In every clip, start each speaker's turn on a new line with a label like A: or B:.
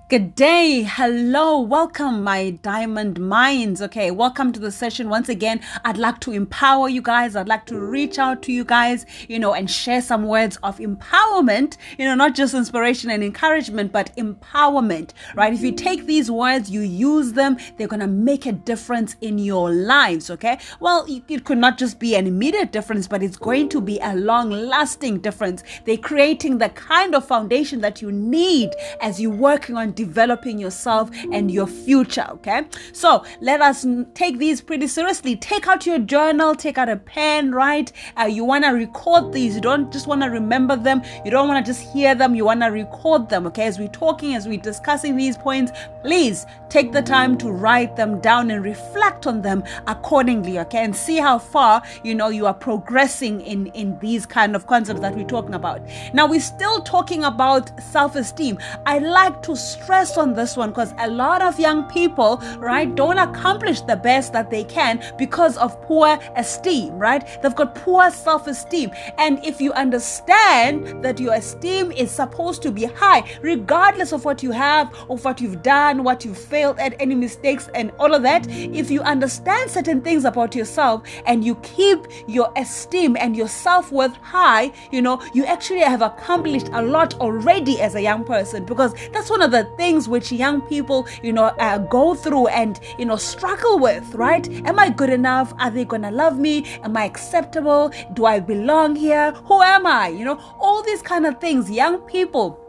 A: Good day. Hello. Welcome, my diamond minds. Okay. Welcome to the session. Once again, I'd like to empower you guys. I'd like to reach out to you guys, and share some words of empowerment, not just inspiration and encouragement, but empowerment, right? If you take these words, you use them, they're going to make a difference in your lives. Okay. Well, it could not just be an immediate difference, but it's going to be a long lasting difference. They're creating the kind of foundation that you need as you're working on developing yourself and your future. Okay, so let us take these pretty seriously. Take out your journal, take out a pen, right? You want to record these. You don't just want to remember them, you don't want to just hear them, you want to record them. Okay, as we're talking, as we're discussing these points, please take the time to write them down and reflect on them accordingly. Okay, and see how far you are progressing in these kind of concepts that we're talking about. Now, we're still talking about self-esteem. I like to stress on this one because a lot of young people, right, don't accomplish the best that they can because of poor esteem, right? They've got poor self-esteem. And if you understand that your esteem is supposed to be high, regardless of what you have, of what you've done, what you failed at, any mistakes and all of that, if you understand certain things about yourself and you keep your esteem and your self-worth high, you actually have accomplished a lot already as a young person, because that's one of the things which young people go through and struggle with, right? Am I good enough? Are they gonna love me? Am I acceptable? Do I belong here? Who am I? All these kind of things young people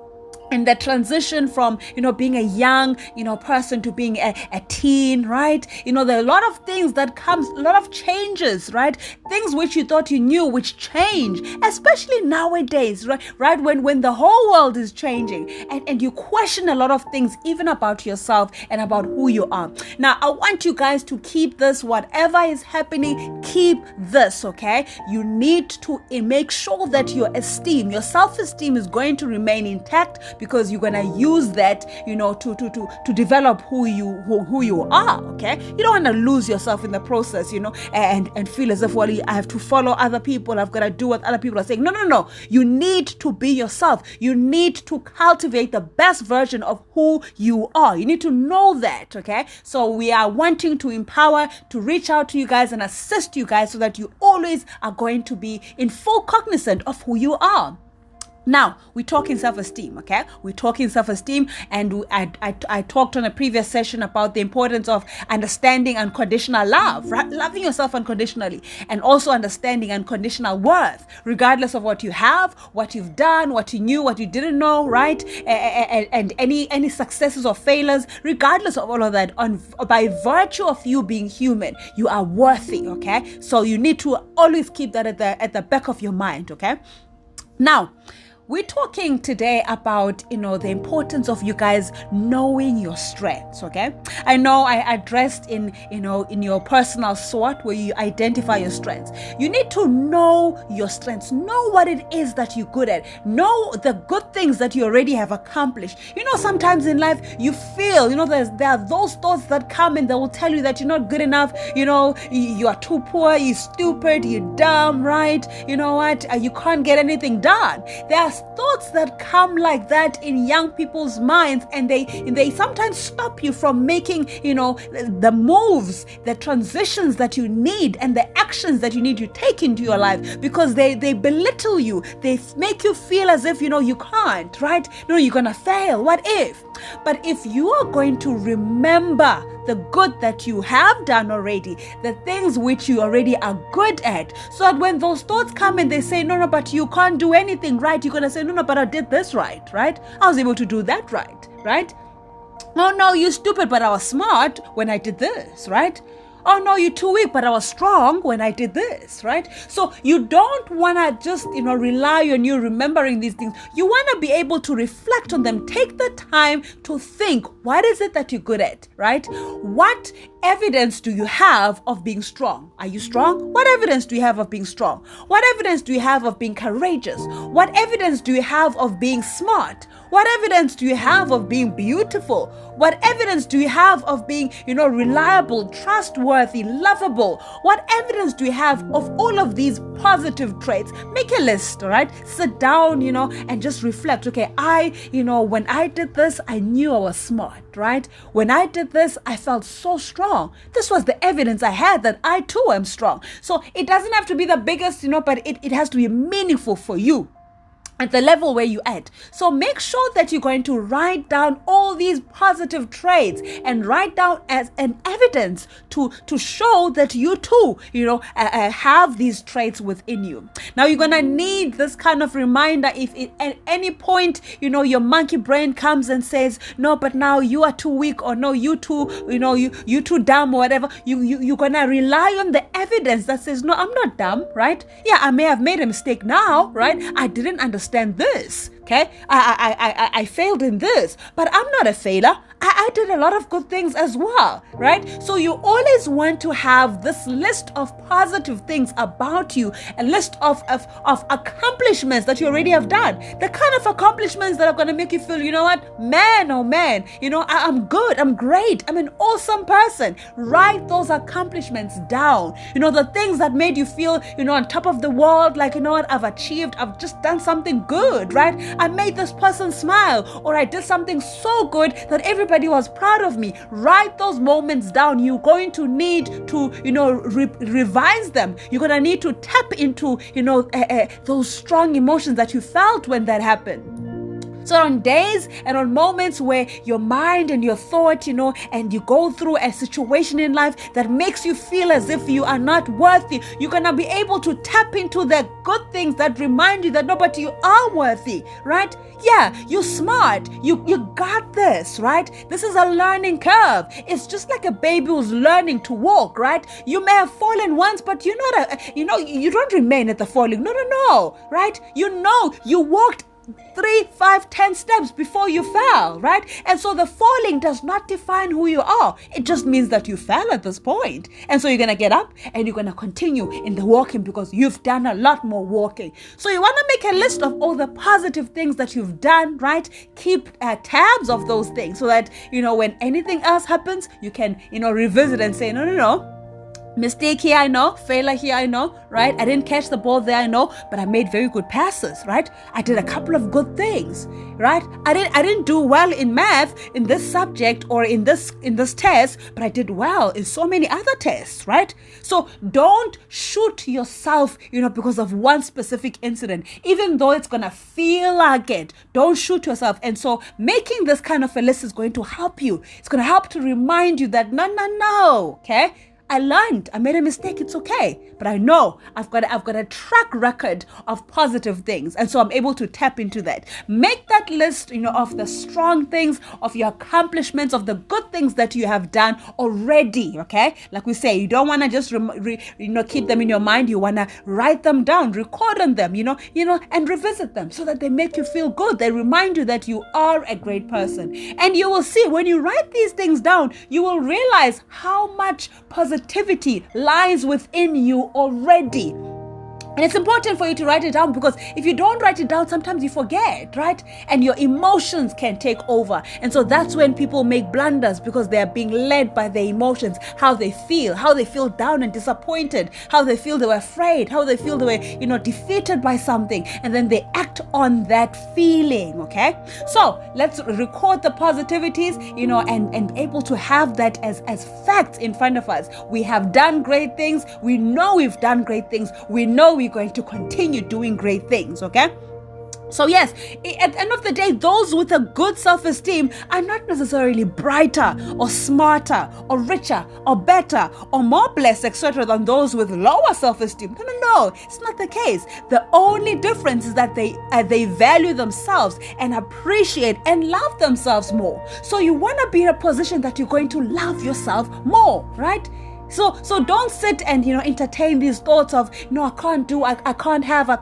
A: in the transition from being a young person to being a teen, right? There are a lot of things that comes, a lot of changes, right? Things which you thought you knew which change, especially nowadays, right? When the whole world is changing and you question a lot of things, even about yourself and about who you are. Now, I want you guys to keep this, whatever is happening, keep this, okay? You need to make sure that your esteem, your self-esteem is going to remain intact, because you're gonna use that, to develop who you are. Okay, you don't want to lose yourself in the process, and feel as if, well, I have to follow other people. I've got to do what other people are saying. No. You need to be yourself. You need to cultivate the best version of who you are. You need to know that. Okay, so we are wanting to empower, to reach out to you guys and assist you guys so that you always are going to be in full cognizant of who you are. Now, we're talking self-esteem, okay? We're talking self-esteem, and I talked on a previous session about the importance of understanding unconditional love, right? Loving yourself unconditionally, and also understanding unconditional worth, regardless of what you have, what you've done, what you knew, what you didn't know, right? And any successes or failures, regardless of all of that, by virtue of you being human, you are worthy, okay? So you need to always keep that at the back of your mind, okay? Now, we're talking today about, the importance of you guys knowing your strengths, okay? I know I addressed in your personal SWOT, where you identify your strengths. You need to know your strengths. Know what it is that you're good at. Know the good things that you already have accomplished. Sometimes in life you feel, there are those thoughts that come and they will tell you that you're not good enough. You are too poor, you're stupid, you're dumb, right? You know what? You can't get anything done. There are thoughts that come like that in young people's minds, and they sometimes stop you from making the moves, the transitions that you need, and the actions that you need to take into your life, because they belittle you. They make you feel as if you can't, right? No, you're gonna fail. What if? But if you are going to remember the good that you have done already, the things which you already are good at, so that when those thoughts come and they say, no, but you can't do anything right, you're going to say, no, but I did this right? I was able to do that right? No, you're stupid, but I was smart when I did this, right? Oh no, you're too weak, but I was strong when I did this, right? So you don't want to just, rely on you remembering these things. You want to be able to reflect on them. Take the time to think, what is it that you're good at, right? What evidence do you have of being strong? Are you strong? What evidence do you have of being strong? What evidence do you have of being courageous? What evidence do you have of being smart? What evidence do you have of being beautiful? What evidence do you have of being, reliable, trustworthy, lovable? What evidence do you have of all of these positive traits? Make a list, all right? Sit down, and just reflect. Okay, when I did this, I knew I was smart, right? When I did this, I felt so strong. This was the evidence I had that I too am strong. So it doesn't have to be the biggest, but it has to be meaningful for you at the level where you're at. So make sure that you're going to write down all these positive traits and write down as an evidence to show that you too, have these traits within you. Now you're going to need this kind of reminder if at any point, your monkey brain comes and says, no, but now you are too weak, or no, you too, you too dumb, or whatever. You're going to rely on the evidence that says, no, I'm not dumb, right? Yeah, I may have made a mistake now, right? I didn't understand this. Okay, I failed in this, but I'm not a failure. I did a lot of good things as well, right? So you always want to have this list of positive things about you, a list of accomplishments that you already have done, the kind of accomplishments that are going to make you feel, you know what, man, oh man, I'm good, I'm great, I'm an awesome person. Write those accomplishments down. The things that made you feel, on top of the world, like, what, I've achieved, I've just done something good, right? I made this person smile, or I did something so good that everybody was proud of me. Write those moments down. You're going to need to, revise them. You're going to need to tap into, those strong emotions that you felt when that happened. So on days and on moments where your mind and your thought, and you go through a situation in life that makes you feel as if you are not worthy, you're going to be able to tap into the good things that remind you that no, but you are worthy, right? Yeah, you're smart. You got this, right? This is a learning curve. It's just like a baby who's learning to walk, right? You may have fallen once, but you're not you don't remain at the falling. No, right? You walked 3, 5, 10 steps before you fell, right? And so the falling does not define who you are. It just means that you fell at this point. And so you're going to get up and you're going to continue in the walking because you've done a lot more walking. So you want to make a list of all the positive things that you've done, right? Keep tabs of those things so that, when anything else happens, you can, revisit and say, no. Mistake here, I know. Failure here, I know, right? I didn't catch the ball there, I know, but I made very good passes, right? I did a couple of good things, right? I didn't do well in math in this subject or in this test, but I did well in so many other tests, right? So don't shoot yourself, because of one specific incident, even though it's gonna feel like it. Don't shoot yourself. And so making this kind of a list is going to help you. It's going to help to remind you that no, okay? I learned, I made a mistake, it's okay. But I know I've got a track record of positive things. And so I'm able to tap into that. Make that list, of the strong things, of your accomplishments, of the good things that you have done already, okay? Like we say, you don't want to just, keep them in your mind. You want to write them down, record on them, and revisit them so that they make you feel good. They remind you that you are a great person. And you will see when you write these things down, you will realize how much positivity lies within you already. And it's important for you to write it down because if you don't write it down, sometimes you forget, right? And your emotions can take over. And so that's when people make blunders because they are being led by their emotions, how they feel down and disappointed, how they feel they were afraid, how they feel they were, defeated by something. And then they act on that feeling, okay? So let's record the positivities, and be able to have that as facts in front of us. We have done great things. We know we've done great things. We know we're going to continue doing great things, okay? So yes, at the end of the day, those with a good self-esteem are not necessarily brighter or smarter or richer or better or more blessed, etc., than those with lower self-esteem. No, it's not the case. The only difference is that they value themselves and appreciate and love themselves more. So you want to be in a position that you're going to love yourself more, right? So don't sit and entertain these thoughts of I can't do, I can't have, I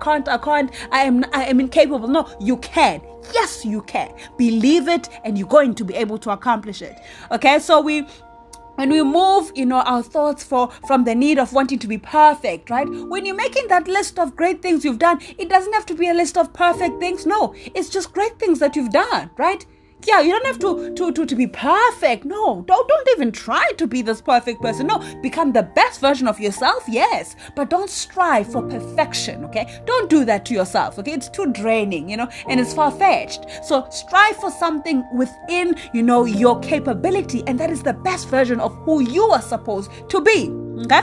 A: am incapable. No, you can. Yes, you can. Believe it, and you're going to be able to accomplish it. Okay, so we when we move, our thoughts from the need of wanting to be perfect, right? When you're making that list of great things you've done, it doesn't have to be a list of perfect things. No, it's just great things that you've done, right? Yeah, you don't have to be perfect. No, don't even try to be this perfect person. No, become the best version of yourself, yes, but don't strive for perfection, okay? Don't do that to yourself, okay? It's too draining, and it's far-fetched. So strive for something within, your capability, and that is the best version of who you are supposed to be, okay?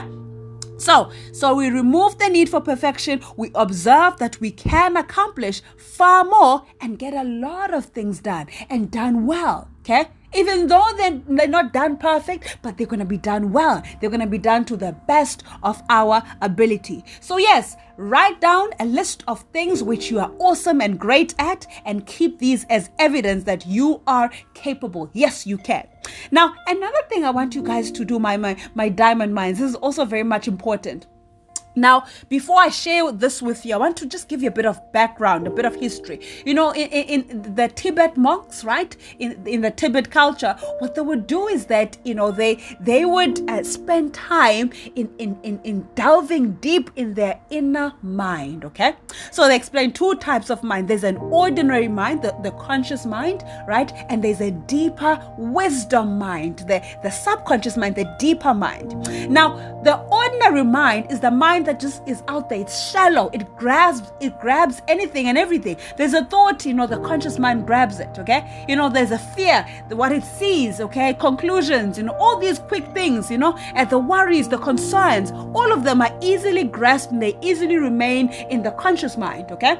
A: So we remove the need for perfection. We observe that we can accomplish far more and get a lot of things done and done well, okay? Even though they're not done perfect, but they're going to be done well. They're going to be done to the best of our ability. So yes, write down a list of things which you are awesome and great at, and keep these as evidence that you are capable. Yes, you can. Now, another thing I want you guys to do, my diamond minds, this is also very much important. Now, before I share this with you, I want to just give you a bit of background, a bit of history. In the Tibet monks, right? In the Tibet culture, what they would do is that, they would spend time in delving deep in their inner mind, okay? So they explain two types of mind. There's an ordinary mind, the conscious mind, right? And there's a deeper wisdom mind, the subconscious mind, the deeper mind. Now, the ordinary mind is the mind that just is out there. It's shallow. It grabs anything and everything. There's a thought, the conscious mind grabs it, okay? There's a fear, what it sees, okay? Conclusions, all these quick things, and the worries, the concerns, all of them are easily grasped and they easily remain in the conscious mind, okay?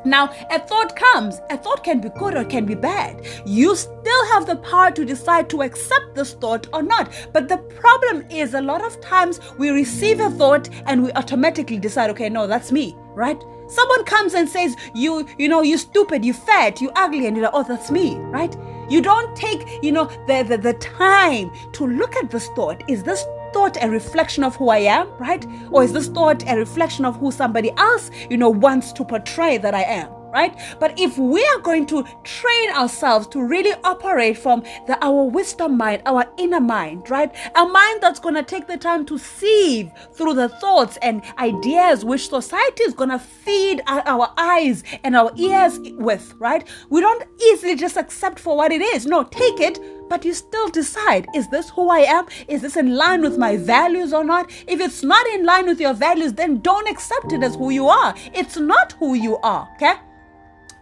A: Now, a thought comes. A thought can be good or it can be bad. You still have the power to decide to accept this thought or not. But the problem is, a lot of times we receive a thought and we automatically decide, okay, no, that's me, right? Someone comes and says, you stupid, you fat, you ugly, and you're like, oh, that's me, right? You don't take, the time to look at this thought. Is this thought a reflection of who I am, right? Or is this thought a reflection of who somebody else, wants to portray that I am, right? But if we are going to train ourselves to really operate from our wisdom mind, our inner mind, right? A mind that's going to take the time to sieve through the thoughts and ideas which society is going to feed our eyes and our ears with, right? We don't easily just accept for what it is. No, take it, but you still decide, is this who I am? Is this in line with my values or not? If it's not in line with your values, then don't accept it as who you are. It's not who you are, okay?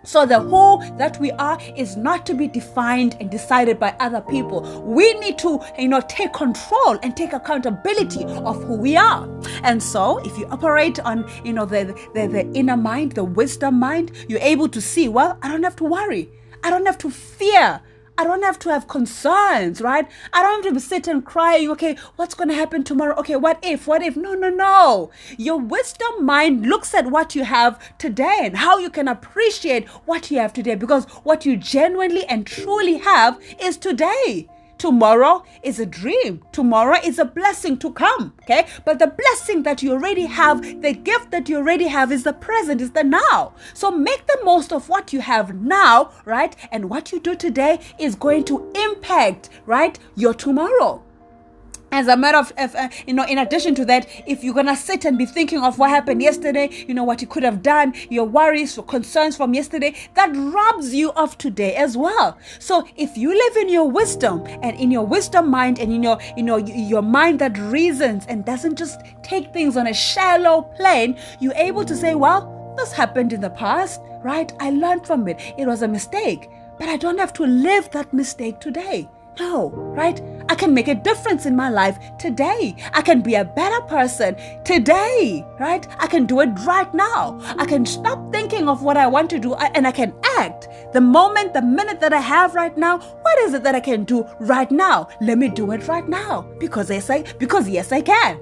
A: So the who that we are is not to be defined and decided by other people. We need to, take control and take accountability of who we are. And so if you operate on, the inner mind, the wisdom mind, you're able to see, well, I don't have to worry. I don't have to fear. I don't have to have concerns, right? I don't have to sit and crying, okay, what's going to happen tomorrow? Okay, what if? No. Your wisdom mind looks at what you have today and how you can appreciate what you have today, because what you genuinely and truly have is today. Tomorrow is a dream. Tomorrow is a blessing to come, okay? But the blessing that you already have, the gift that you already have is the present, is the now. So make the most of what you have now, right? And what you do today is going to impact, right, your tomorrow. As a matter of, in addition to that, if you're going to sit and be thinking of what happened yesterday, what you could have done, your worries or concerns from yesterday, that robs you of today as well. So if you live in your wisdom and in your wisdom mind and in your mind that reasons and doesn't just take things on a shallow plane, you're able to say, well, this happened in the past, right? I learned from it. It was a mistake, but I don't have to live that mistake today. No, right? I can make a difference in my life today. I can be a better person today, right? I can do it right now. I can stop thinking of what I want to do and I can act. The minute that I have right now, what is it that I can do right now? Let me do it right now because yes, I can.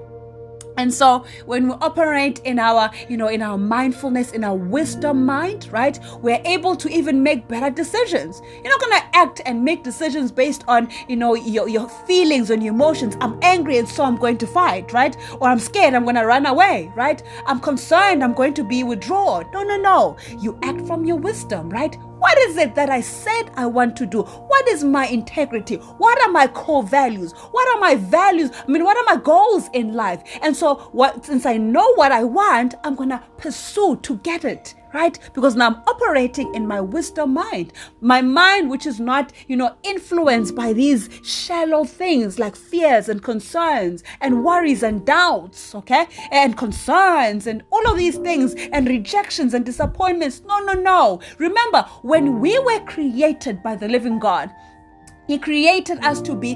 A: And so when we operate in our, in our mindfulness, in our wisdom mind, right, we're able to even make better decisions. You're not going to act and make decisions based on, your feelings and your emotions. I'm angry and so I'm going to fight, right? Or I'm scared, I'm going to run away, right? I'm concerned, I'm going to be withdrawn. No. You act from your wisdom, right? What is it that I said I want to do? What is my integrity? What are my core values? What are my values? What are my goals in life? And so since I know what I want, I'm going to pursue to get it. Right? Because now I'm operating in my wisdom mind. My mind, which is not, influenced by these shallow things like fears and concerns and worries and doubts, okay? And concerns and all of these things and rejections and disappointments. No. Remember, when we were created by the living God, He created us to be,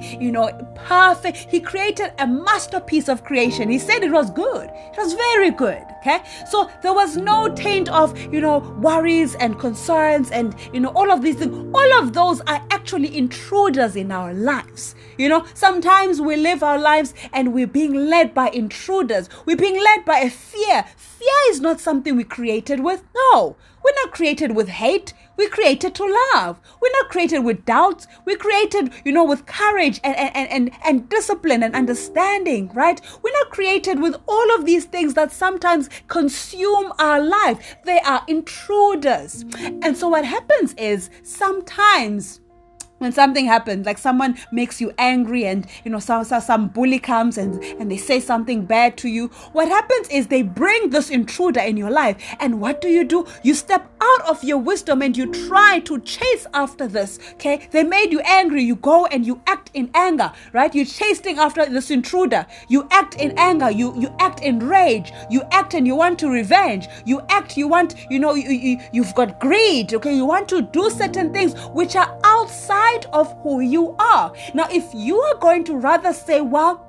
A: perfect. He created a masterpiece of creation. He said it was good. It was very good. Okay. So there was no taint of, worries and concerns and, all of these things. All of those are actually intruders in our lives. Sometimes we live our lives and we're being led by intruders. We're being led by a fear. Fear is not something we created with. No, we're not created with hate. We're created to love. We're not created with doubts. We're created, with courage and discipline and understanding, right? We're not created with all of these things that sometimes consume our life. They are intruders. And so what happens is sometimes when something happens, like someone makes you angry and, some bully comes and they say something bad to you, what happens is they bring this intruder in your life. And what do? You step out of your wisdom and you try to chase after this, okay? They made you angry. You go and you act in anger, right? You're chasing after this intruder. You act in anger. You act in rage. You act and you want to revenge. You act, you want, you've got greed, okay? You want to do certain things which are outside of who you are. Now, if you are going to rather say, well,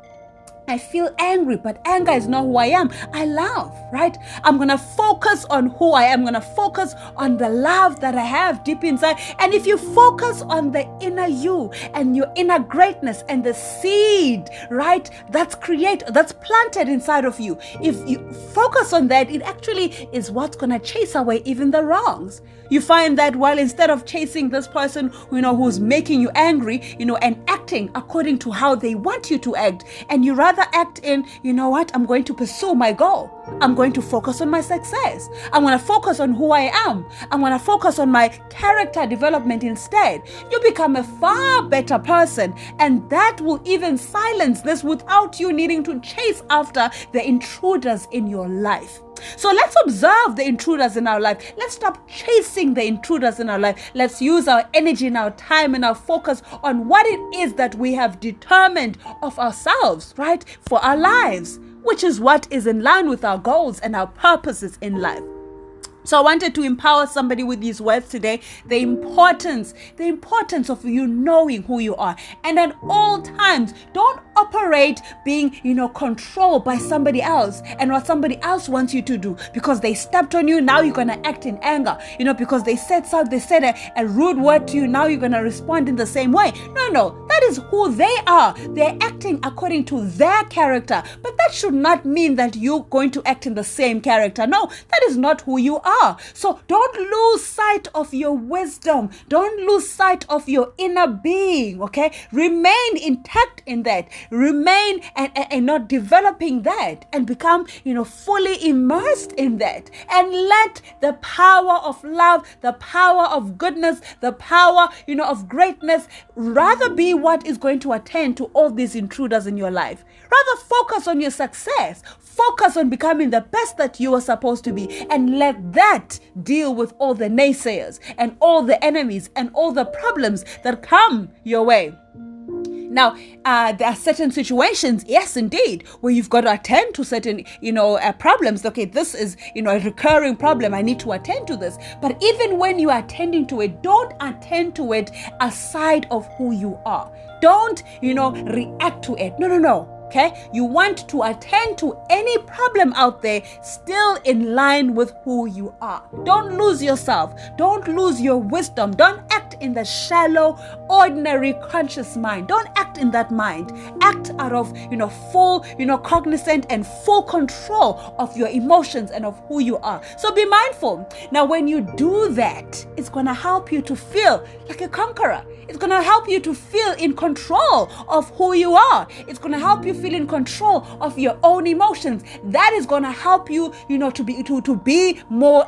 A: I feel angry, but anger is not who I am. I love, right? I'm going to focus on who I am. I'm going to focus on the love that I have deep inside. And if you focus on the inner you and your inner greatness and the seed, right, that's planted inside of you. If you focus on that, it actually is what's going to chase away even the wrongs. You find that instead of chasing this person, who's making you angry, and acting according to how they want you to act, and you rather act in, I'm going to pursue my goal. I'm going to focus on my success. I'm going to focus on who I am. I'm going to focus on my character development instead. You become a far better person, and that will even silence this without you needing to chase after the intruders in your life. So let's observe the intruders in our life. Let's stop chasing the intruders in our life. Let's use our energy and our time and our focus on what it is that we have determined of ourselves, right, for our lives, which is what is in line with our goals and our purposes in life. So I wanted to empower somebody with these words today, the importance of you knowing who you are. And at all times, don't operate being, controlled by somebody else and what somebody else wants you to do. Because they stepped on you, now you're going to act in anger. Because they said a rude word to you, now you're going to respond in the same way. No, that is who they are. They're acting according to their character. But that should not mean that you're going to act in the same character. No, that is not who you are. So don't lose sight of your wisdom. Don't lose sight of your inner being, okay? Remain intact in that. Remain and not developing that and become, fully immersed in that. And let the power of love, the power of goodness, the power, of greatness rather be what is going to attend to all these intruders in your life. Rather focus on your success. Focus on becoming the best that you are supposed to be, and let that deal with all the naysayers and all the enemies and all the problems that come your way. Now, there are certain situations, yes, indeed, where you've got to attend to certain, problems. Okay, this is, a recurring problem. I need to attend to this. But even when you are attending to it, don't attend to it aside of who you are. Don't, react to it. No. Okay, you want to attend to any problem out there still in line with who you are. Don't lose yourself. Don't lose your wisdom. Don't act in the shallow, ordinary, conscious mind. Don't act in that mind. Act out of, full, cognizant and full control of your emotions and of who you are. So be mindful. Now, when you do that, it's going to help you to feel like a conqueror. It's going to help you to feel in control of who you are. It's going to help you feel in control of your own emotions. That is going to help you, to be more,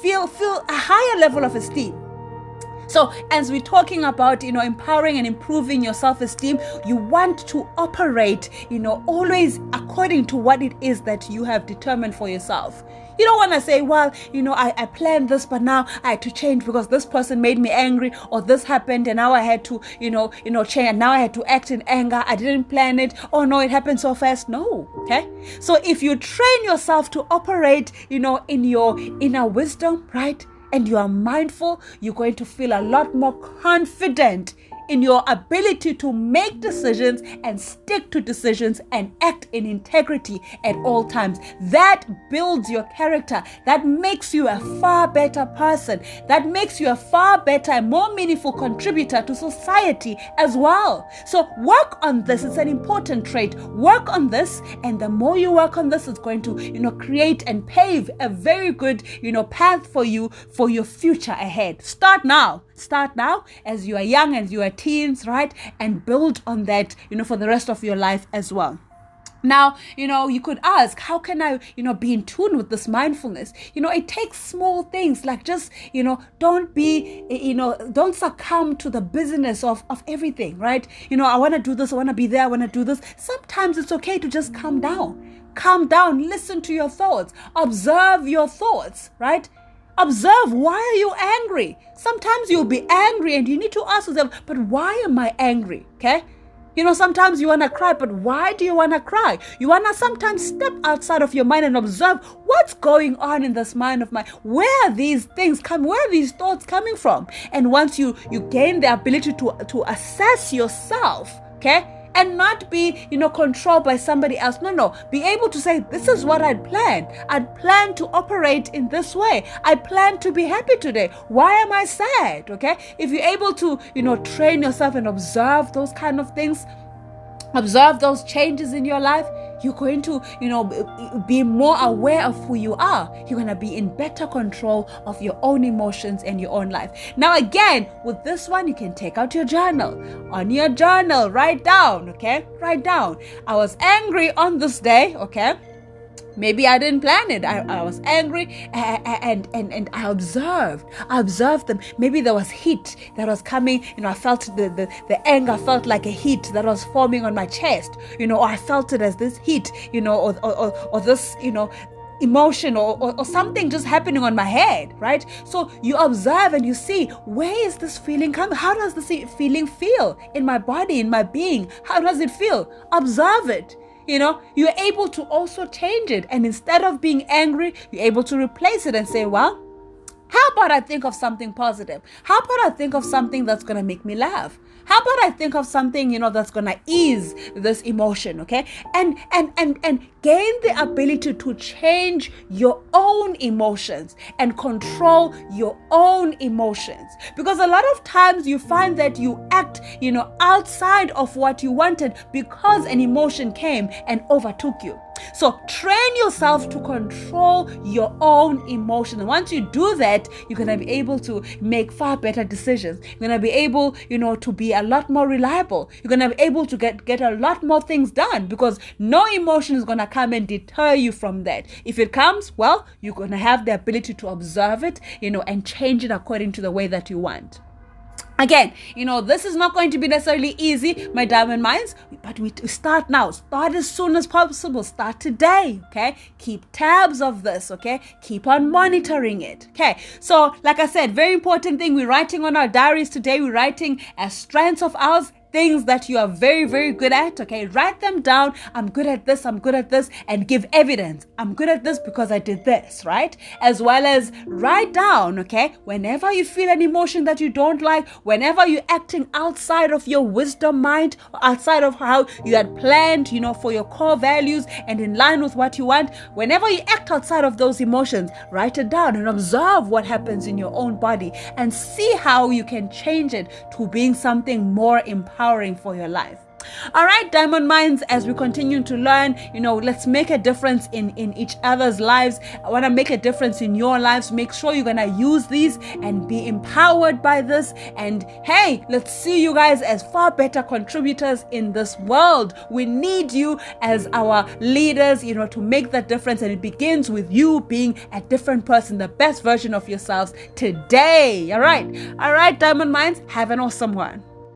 A: feel a higher level of esteem. So as we're talking about, empowering and improving your self-esteem, you want to operate, always according to what it is that you have determined for yourself. You don't want to say, well, I planned this, but now I had to change because this person made me angry, or this happened and now I had to, change, and now I had to act in anger. I didn't plan it. Oh no, it happened so fast. No. Okay. So if you train yourself to operate, in your inner wisdom, right? And you are mindful, you're going to feel a lot more confident in your ability to make decisions and stick to decisions and act in integrity at all times. That builds your character. That makes you a far better person. That makes you a far better and more meaningful contributor to society as well. So work on this. It's an important trait. Work on this, and the more you work on this, it's going to, create and pave a very good, path for you for your future ahead. Start now as you are young, as you are teens, right? And build on that, for the rest of your life as well. Now, you could ask, how can I, be in tune with this mindfulness? It takes small things like just, don't succumb to the busyness of everything, right? I want to do this, I want to be there, I want to do this. Sometimes it's okay to just calm down, listen to your thoughts, observe your thoughts, right? Observe, why are you angry? Sometimes you'll be angry and you need to ask yourself, but why am I angry? Okay? Sometimes you want to cry, but why do you want to cry? You want to sometimes step outside of your mind and observe what's going on in this mind of mine. Where are these things where are these thoughts coming from? And once you gain the ability to assess yourself, okay? And not be, controlled by somebody else. No. Be able to say, this is what I'd planned. I'd planned to operate in this way. I plan to be happy today. Why am I sad? Okay. If you're able to, train yourself and observe those kind of things, observe those changes in your life, you're going to, be more aware of who you are. You're going to be in better control of your own emotions and your own life. Now, again, with this one, you can take out your journal. On your journal, write down, okay? Write down. I was angry on this day, okay? Maybe I didn't plan it. I was angry and I observed them. Maybe there was heat that was coming. I felt the anger felt like a heat that was forming on my chest. Or I felt it as this heat, or this, emotion or something just happening on my head, right? So you observe and you see, where is this feeling coming? How does this feeling feel in my body, in my being? How does it feel? Observe it. You're able to also change it. And instead of being angry, you're able to replace it and say, well, how about I think of something positive? How about I think of something that's going to make me laugh? How about I think of something, that's going to ease this emotion, okay? And gain the ability to change your own emotions and control your own emotions. Because a lot of times you find that you act, outside of what you wanted because an emotion came and overtook you. So train yourself to control your own emotions. And once you do that, you're going to be able to make far better decisions. You're going to be able, to be a lot more reliable. You're going to be able to get a lot more things done, because no emotion is going to come and deter you from that. If it comes, well, you're going to have the ability to observe it, and change it according to the way that you want. Again, this is not going to be necessarily easy, my diamond minds, but we start now. Start as soon as possible. Start today, okay? Keep tabs of this, okay? Keep on monitoring it, okay? So, like I said, very important thing, we're writing on our diaries today. We're writing as strengths of ours, things that you are very, very good at, okay? Write them down. I'm good at this, and give evidence. I'm good at this because I did this, right? As well as write down, okay? Whenever you feel an emotion that you don't like, whenever you're acting outside of your wisdom mind, outside of how you had planned, for your core values and in line with what you want, whenever you act outside of those emotions, write it down and observe what happens in your own body and see how you can change it to being something more empowering for your life. All right, Diamond Minds, as we continue to learn, let's make a difference in each other's lives. I want to make a difference in your lives. Make sure you're going to use these and be empowered by this. And hey, let's see you guys as far better contributors in this world. We need you as our leaders, to make that difference. And it begins with you being a different person, the best version of yourselves today. All right, Diamond Minds, have an awesome one.